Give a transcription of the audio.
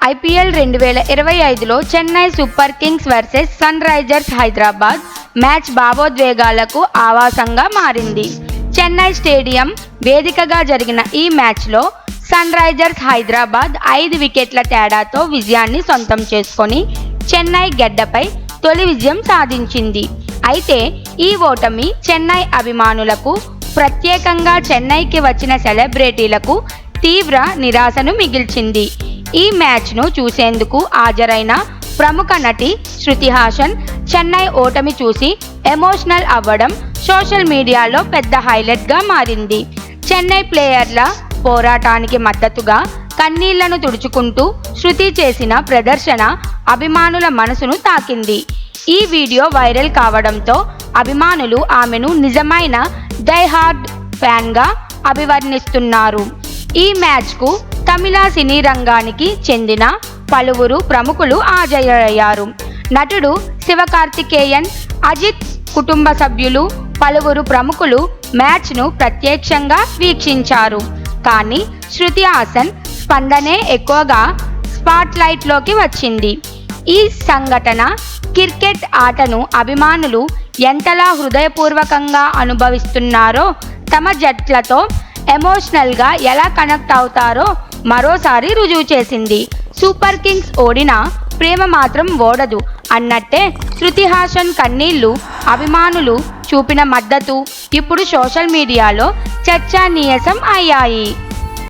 IPL 2025లో Chennai Super Kings versus Sun Risers Hyderabad match భావోద్వేగాలకు ఆవాసంగా మారింది. చెన్నై స్టేడియం వేదికగా జరిగిన ఈ మ్యాచ్లో సన్ రైజర్స్ హైదరాబాద్ 5 వికెట్ల తేడాతో విజయాన్ని సొంతం చేసుకొని చెన్నై గడ్డపై తొలి విజయం సాధించింది. అయితే ఈ ఓటమి చెన్నై అభిమానులకు, ప్రత్యేకంగా చెన్నైకి వచ్చిన సెలబ్రిటీలకు తీవ్ర నిరాశను మిగిల్చింది. ఈ మ్యాచ్ను చూసేందుకు హాజరైన ప్రముఖ నటి శృతి హాసన్ చెన్నై ఓటమి చూసి ఎమోషనల్ అవ్వడం సోషల్ మీడియాలో పెద్ద హైలైట్గా మారింది. చెన్నై ప్లేయర్ల పోరాటానికి మద్దతుగా కన్నీళ్లను తుడుచుకుంటూ శృతి చేసిన ప్రదర్శన అభిమానుల మనసును తాకింది. ఈ వీడియో వైరల్ కావడంతో అభిమానులు ఆమెను నిజమైన డై హార్డ్ ఫ్యాన్గా అభివర్ణిస్తున్నారు. ఈ మ్యాచ్కు తమిళ సినీ రంగానికి చెందిన పలువురు ప్రముఖులు హాజరయ్యారు. నటుడు శివకార్తికేయన్, అజిత్ కుటుంబ సభ్యులు, పలువురు ప్రముఖులు మ్యాచ్ను ప్రత్యక్షంగా వీక్షించారు. కానీ శృతి హాసన్ స్పందనే ఎక్కువగా స్పాట్లైట్లోకి వచ్చింది. ఈ సంఘటన క్రికెట్ ఆటను అభిమానులు ఎంతలా హృదయపూర్వకంగా అనుభవిస్తున్నారో, తమ జట్లతో ఎమోషనల్గా ఎలా కనెక్ట్ అవుతారో మరోసారి రుజువు చేసింది. సూపర్ కింగ్స్ ఓడినా ప్రేమ మాత్రం ఓడదు అన్నట్టే శృతి హాసన్ కన్నీళ్లు, అభిమానులు చూపిన మద్దతు ఇప్పుడు సోషల్ మీడియాలో చర్చనీయాంశం అయ్యాయి.